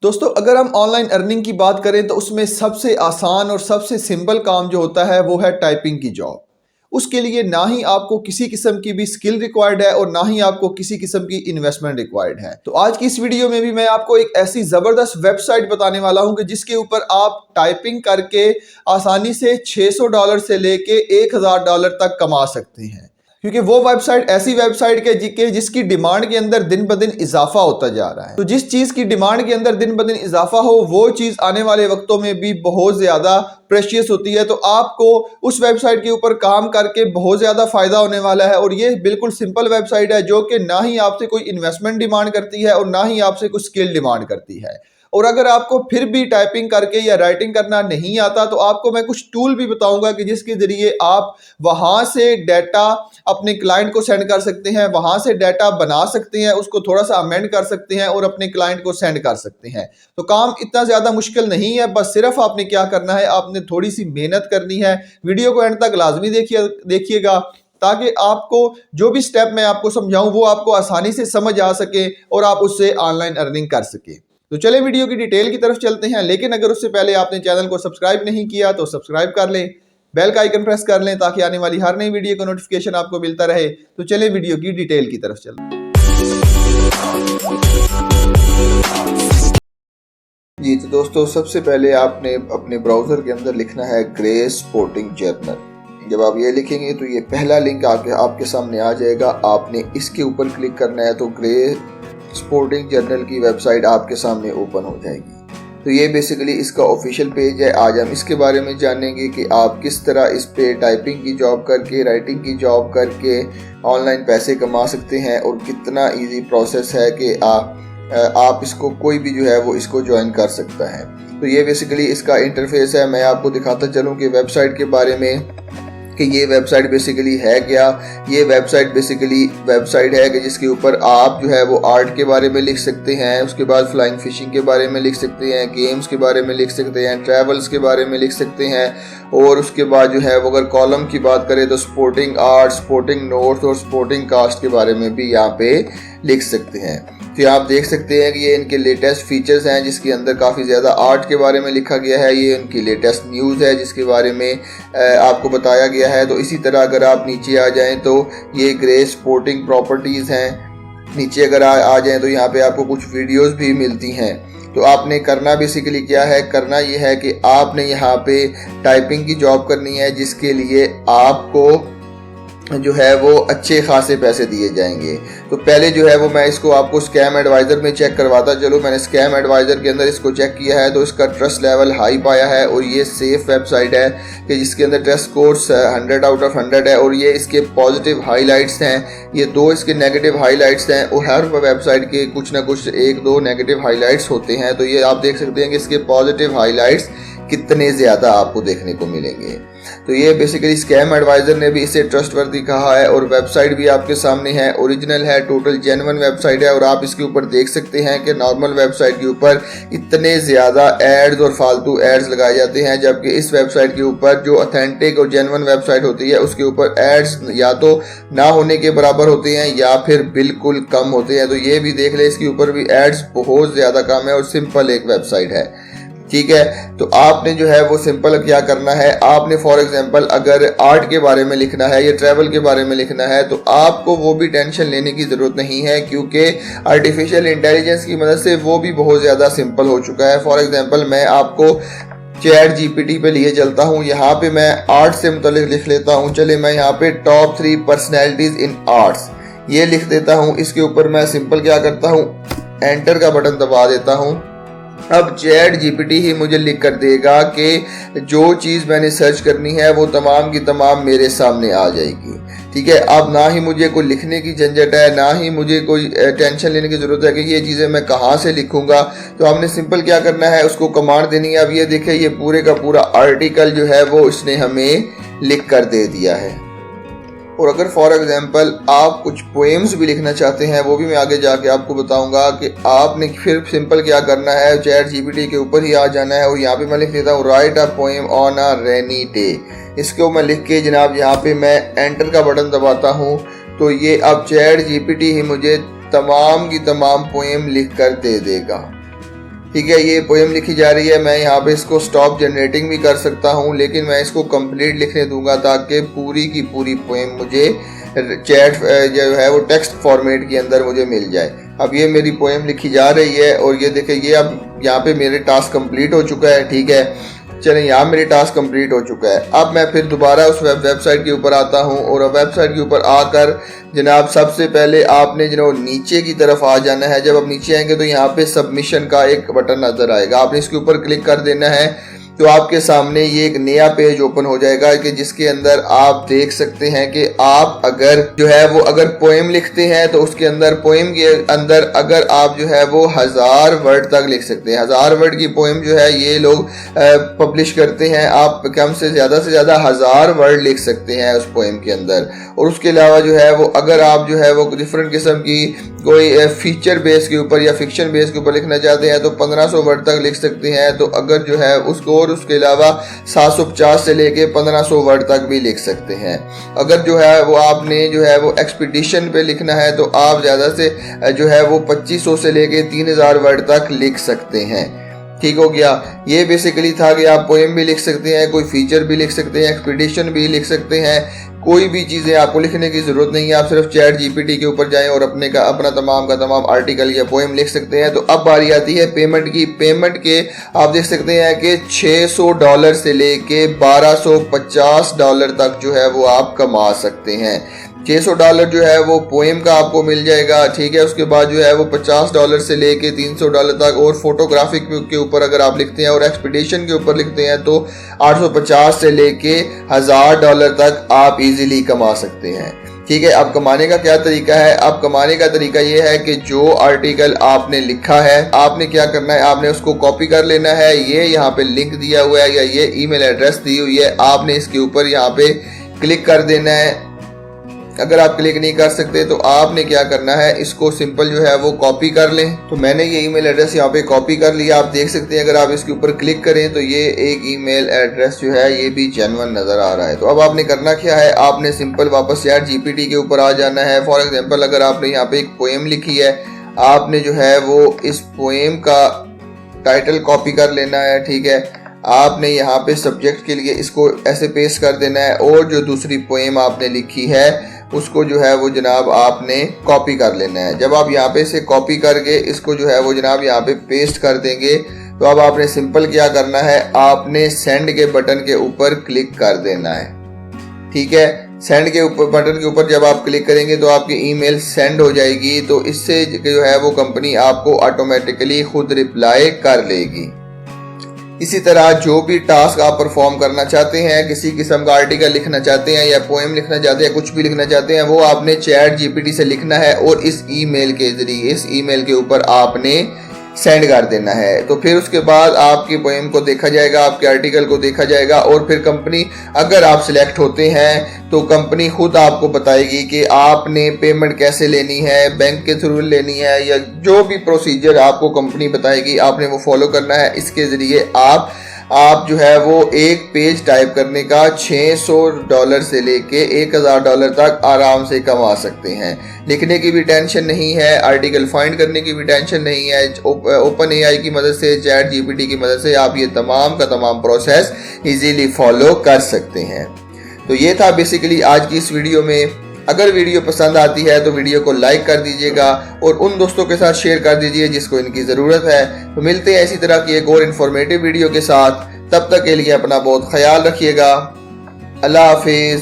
दोस्तों, अगर हम ऑनलाइन अर्निंग की बात करें तो उसमें सबसे आसान और सबसे सिंपल काम जो होता है वो है टाइपिंग की जॉब। उसके लिए ना ही आपको किसी किस्म की भी स्किल रिक्वायर्ड है और ना ही आपको किसी किस्म की इन्वेस्टमेंट रिक्वायर्ड है। तो आज की इस वीडियो में भी मैं आपको एक ऐसी ज़बरदस्त वेबसाइट बताने वाला हूं कि जिसके ऊपर आप टाइपिंग करके आसानी से $600 से लेके $1000 तक कमा सकते हैं। क्योंकि वो वेबसाइट ऐसी वेबसाइट के जिसकी डिमांड के अंदर दिन ब दिन इजाफा होता जा रहा है। तो जिस चीज की डिमांड के अंदर दिन ब दिन इजाफा हो वो चीज आने वाले वक्तों में भी बहुत ज्यादा प्रेशियस होती है। तो आपको उस वेबसाइट के ऊपर काम करके बहुत ज्यादा फायदा होने वाला है। और ये बिल्कुल सिंपल वेबसाइट है जो कि ना ही आपसे कोई इन्वेस्टमेंट डिमांड करती है और ना ही आपसे कोई स्किल डिमांड करती है। और अगर आपको फिर भी टाइपिंग करके या राइटिंग करना नहीं आता तो आपको मैं कुछ टूल भी बताऊंगा कि जिसके जरिए आप वहां से डाटा अपने क्लाइंट को सेंड कर सकते हैं, वहां से डाटा बना सकते हैं, उसको थोड़ा सा अमेंड कर सकते हैं और अपने क्लाइंट को सेंड कर सकते हैं। तो काम इतना ज्यादा मुश्किल नहीं है, बस सिर्फ आपने क्या करना है, आपने थोड़ी सी मेहनत करनी है। वीडियो को एंड तक लाजमी देखिएगा ताकि आपको जो भी स्टेप मैं आपको समझाऊं वो आपको आसानी से समझ आ सके और आप उससे ऑनलाइन अर्निंग कर सके। तो चले वीडियो की डिटेल की तरफ चलते हैं, लेकिन अगर उससे पहले आपने चैनल को सब्सक्राइब नहीं किया तो सब्सक्राइब कर लें, बेल का आइकन प्रेस कर लें ताकि आने वाली हर नई वीडियो का नोटिफिकेशन आपको मिलता रहे। तो चले वीडियो की डिटेल की तरफ चलते हैं। जी तो दोस्तों, सबसे पहले आपने अपने ब्राउजर के अंदर लिखना है ग्रे स्पोर्टिंग जर्नल। जब आप ये लिखेंगे तो ये पहला लिंक आपके सामने आ जाएगा। आपने इसके ऊपर क्लिक करना है तो ग्रे स्पोर्टिंग जर्नल की वेबसाइट आपके सामने ओपन हो जाएगी। तो ये बेसिकली इसका ऑफिशियल पेज है। आज हम इसके बारे में जानेंगे कि आप किस तरह इस पे टाइपिंग की जॉब करके, राइटिंग की जॉब करके ऑनलाइन पैसे कमा सकते हैं और कितना इजी प्रोसेस है कि आप इसको कोई भी जो है वो इसको ज्वाइन कर सकता है। तो ये बेसिकली इसका इंटरफेस है। मैं आपको दिखाता चलूँ कि वेबसाइट के बारे में कि ये वेबसाइट बेसिकली है क्या। ये वेबसाइट बेसिकली वेबसाइट है कि जिसके ऊपर आप जो है वो आर्ट के बारे में लिख सकते हैं, उसके बाद फ्लाइंग फिशिंग के बारे में लिख सकते हैं, गेम्स के बारे में लिख सकते हैं, ट्रैवल्स के बारे में लिख सकते हैं और उसके बाद जो है वो अगर कॉलम की बात करें तो स्पोर्टिंग आर्ट, स्पोर्टिंग नोट्स और स्पोर्टिंग कास्ट के बारे में भी यहाँ पे लिख सकते हैं। तो आप देख सकते हैं कि ये इनके लेटेस्ट फीचर्स हैं जिसके अंदर काफ़ी ज़्यादा आर्ट के बारे में लिखा गया है। ये इनकी लेटेस्ट न्यूज़ है जिसके बारे में आपको बताया गया है। तो इसी तरह अगर आप नीचे आ जाएं तो ये ग्रे स्पोर्टिंग प्रॉपर्टीज़ हैं। नीचे अगर आ जाएं तो यहाँ पे आपको कुछ वीडियोस भी मिलती हैं। तो आपने करना बेसिकली क्या है, करना ये है कि आपने यहाँ पे टाइपिंग की जॉब करनी है जिसके लिए आपको जो है वो अच्छे खासे पैसे दिए जाएंगे। तो पहले जो है वो मैं इसको आपको स्कैम एडवाइज़र में चेक करवाता चलो। मैंने स्कैम एडवाइज़र के अंदर इसको चेक किया है तो इसका ट्रस्ट लेवल हाई पाया है और ये सेफ वेबसाइट है कि जिसके अंदर ट्रस्ट स्कोर्स 100 आउट ऑफ 100 है। और ये इसके पॉजिटिव हाईलाइट्स हैं, ये 2 इसके नेगेटिव हाईलाइट्स हैं और हर वेबसाइट के कुछ ना कुछ 1-2 नेगेटिव हाईलाइट्स होते हैं। तो ये आप देख सकते हैं कि इसके पॉजिटिव हाईलाइट्स कितने ज़्यादा आपको देखने को मिलेंगे। तो ये बेसिकली स्कैम एडवाइज़र ने भी इसे ट्रस्टवर्दी कहा है और वेबसाइट भी आपके सामने है, ओरिजिनल है, टोटल जेन्युइन वेबसाइट है। और आप इसके ऊपर देख सकते हैं कि नॉर्मल वेबसाइट के ऊपर इतने ज़्यादा एड्स और फालतू एड्स लगाए जाते हैं, जबकि इस वेबसाइट के ऊपर जो ऑथेंटिक और जेन्युइन वेबसाइट होती है उसके ऊपर एड्स या तो ना होने के बराबर होते हैं या फिर बिल्कुल कम होते हैं। तो ये भी देख ले, इसके ऊपर भी एड्स बहुत ज़्यादा कम है और सिंपल एक वेबसाइट है। ठीक है, तो आपने जो है वो सिंपल क्या करना है, आपने फॉर एग्जांपल अगर आर्ट के बारे में लिखना है या ट्रैवल के बारे में लिखना है तो आपको वो भी टेंशन लेने की ज़रूरत नहीं है क्योंकि आर्टिफिशियल इंटेलिजेंस की मदद से वो भी बहुत ज़्यादा सिंपल हो चुका है। फॉर एग्जांपल मैं आपको चैट जीपीटी पे लिए चलता हूँ। यहाँ पे मैं आर्ट से मुतालिक लिख लेता हूँ। चले मैं यहाँ पे टॉप 3 पर्सनैलिटीज़ इन आर्ट्स ये लिख देता हूँ। इसके ऊपर मैं सिंपल क्या करता हूँ, एंटर का बटन दबा देता हूँ। अब चैट जीपीटी ही मुझे लिख कर देगा कि जो चीज़ मैंने सर्च करनी है वो तमाम की तमाम मेरे सामने आ जाएगी। ठीक है, अब ना ही मुझे कोई लिखने की झंझट है, ना ही मुझे कोई टेंशन लेने की ज़रूरत है कि ये चीज़ें मैं कहाँ से लिखूँगा। तो हमने सिंपल क्या करना है, उसको कमांड देनी है। अब ये देखिए, ये पूरे का पूरा आर्टिकल जो है वो इसने हमें लिख कर दे दिया है। और अगर फॉर एग्जांपल आप कुछ पोएम्स भी लिखना चाहते हैं वो भी मैं आगे जाके आपको बताऊंगा कि आपने फिर सिंपल क्या करना है, चैट जीपीटी के ऊपर ही आ जाना है और यहाँ पे मैं लिख देता हूँ right a poem on a rainy day. इसको मैं लिख के जनाब यहाँ पे मैं एंटर का बटन दबाता हूँ तो ये अब चैट जीपीटी ही मुझे तमाम की तमाम पोएम लिख कर दे देगा। ठीक है, ये पोएम लिखी जा रही है। मैं यहाँ पे इसको स्टॉप जनरेटिंग भी कर सकता हूँ, लेकिन मैं इसको कंप्लीट लिखने दूंगा ताकि पूरी की पूरी पोएम मुझे चैट जो है वो टेक्स्ट फॉर्मेट के अंदर मुझे मिल जाए। अब ये मेरी पोएम लिखी जा रही है और ये देखें, ये अब यहाँ पे मेरे टास्क कंप्लीट हो चुका है। ठीक है, चलें, यहाँ मेरे टास्क कंप्लीट हो चुका है। अब मैं फिर दोबारा उस वेबसाइट के ऊपर आता हूँ और वेबसाइट के ऊपर आकर जनाब सबसे पहले आपने जनाब नीचे की तरफ आ जाना है। जब आप नीचे आएंगे तो यहाँ पे सबमिशन का एक बटन नजर आएगा, आपने इसके ऊपर क्लिक कर देना है। तो आपके सामने ये एक नया पेज ओपन हो जाएगा कि जिसके अंदर आप देख सकते हैं कि आप अगर जो है वो अगर पोएम लिखते हैं तो उसके अंदर पोएम के अंदर अगर आप जो है वो 1000 वर्ड तक लिख सकते हैं। 1000 वर्ड की पोएम जो है ये लोग पब्लिश करते हैं। आप कम से ज़्यादा 1000 वर्ड लिख सकते हैं उस पोएम के अंदर। और उसके अलावा जो है वो अगर आप जो है वो डिफरेंट किस्म की कोई फीचर बेस के ऊपर या फिक्शन बेस के ऊपर लिखना चाहते हैं तो 1500 वर्ड तक लिख सकते हैं। तो अगर जो है उसको और उसके अलावा 750 से लेके 1500 वर्ड तक भी लिख सकते हैं। अगर जो है वो आपने जो है वो एक्सपीडिशन पे लिखना है तो आप ज़्यादा से जो है वो 2500 से लेके 3000 वर्ड तक लिख सकते हैं। ठीक हो गया। ये बेसिकली था कि आप पोएम भी लिख सकते हैं, कोई फीचर भी लिख सकते हैं, एक्सपीडिशन भी लिख सकते हैं। कोई भी चीज़ें आपको लिखने की ज़रूरत नहीं है, आप सिर्फ चैट जीपीटी के ऊपर जाएं और अपना तमाम का तमाम आर्टिकल या पोएम लिख सकते हैं। तो अब बारी आती है पेमेंट की। पेमेंट के आप देख सकते हैं कि $600 से लेके $1250 तक जो है वो आप कमा सकते हैं। $600 जो है वो पोएम का आपको मिल जाएगा। ठीक है, उसके बाद जो है वो $50 से लेके $300 तक। और फोटोग्राफिक के ऊपर अगर आप लिखते हैं और एक्सपीडिशन के ऊपर लिखते हैं तो 850 से लेके $1000 तक आप इजीली कमा सकते हैं। ठीक है, अब कमाने का क्या तरीका है? अब कमाने का तरीका ये है कि जो आर्टिकल आपने लिखा है आपने क्या करना है, आपने उसको कॉपी कर लेना है। ये यहाँ पे लिंक दिया हुआ है या ये ईमेल एड्रेस दी हुई है, आपने इसके ऊपर यहाँ पे क्लिक कर देना है। अगर आप क्लिक नहीं कर सकते तो आपने क्या करना है, इसको सिंपल जो है वो कॉपी कर लें। तो मैंने ये ईमेल एड्रेस यहाँ पे कॉपी कर लिया। आप देख सकते हैं अगर आप इसके ऊपर क्लिक करें तो ये एक ईमेल एड्रेस जो है ये भी जेन्युइन नज़र आ रहा है। तो अब आपने करना क्या है, आपने सिंपल वापस चैट जीपीटी के ऊपर आ जाना है। फॉर एग्जाम्पल अगर आपने यहाँ पे एक पोएम लिखी है, आपने जो है वो इस पोएम का टाइटल कॉपी कर लेना है। ठीक है, आपने यहाँ पे सब्जेक्ट के लिए इसको ऐसे पेस्ट कर देना है और जो दूसरी पोएम आपने लिखी है उसको जो है वो जनाब आपने कॉपी कर लेना है। जब आप यहाँ पे से कॉपी करके इसको जो है वो जनाब यहाँ पे पेस्ट कर देंगे तो अब आपने सिंपल क्या करना है, आपने सेंड के बटन के ऊपर क्लिक कर देना है। ठीक है, सेंड के ऊपर बटन के ऊपर जब आप क्लिक करेंगे तो आपकी ईमेल सेंड हो जाएगी। तो इससे जो है वो कंपनी आपको ऑटोमेटिकली खुद रिप्लाई कर लेगी। इसी तरह जो भी टास्क आप परफॉर्म करना चाहते हैं, किसी किस्म का आर्टिकल लिखना चाहते हैं या पोएम लिखना चाहते हैं, कुछ भी लिखना चाहते हैं, वो आपने चैट जीपीटी से लिखना है और इस ईमेल के जरिए इस ईमेल के ऊपर आपने सेंड कर देना है। तो फिर उसके बाद आपकी पोएम को देखा जाएगा, आपके आर्टिकल को देखा जाएगा और फिर कंपनी, अगर आप सिलेक्ट होते हैं तो कंपनी खुद आपको बताएगी कि आपने पेमेंट कैसे लेनी है, बैंक के थ्रू लेनी है या जो भी प्रोसीजर आपको कंपनी बताएगी आपने वो फॉलो करना है। इसके ज़रिए आप जो है वो एक पेज टाइप करने का $600 से लेके $1000 तक आराम से कमा सकते हैं। लिखने की भी टेंशन नहीं है, आर्टिकल फाइंड करने की भी टेंशन नहीं है। ओपन एआई की मदद से, चैट जीपीटी की मदद से आप ये तमाम का तमाम प्रोसेस इजीली फॉलो कर सकते हैं। तो ये था बेसिकली आज की इस वीडियो में। अगर वीडियो पसंद आती है तो वीडियो को लाइक कर दीजिएगा और उन दोस्तों के साथ शेयर कर दीजिए जिसको इनकी ज़रूरत है। तो मिलते हैं इसी तरह की एक और इन्फॉर्मेटिव वीडियो के साथ। तब तक के लिए अपना बहुत ख्याल रखिएगा। अल्लाह हाफिज़।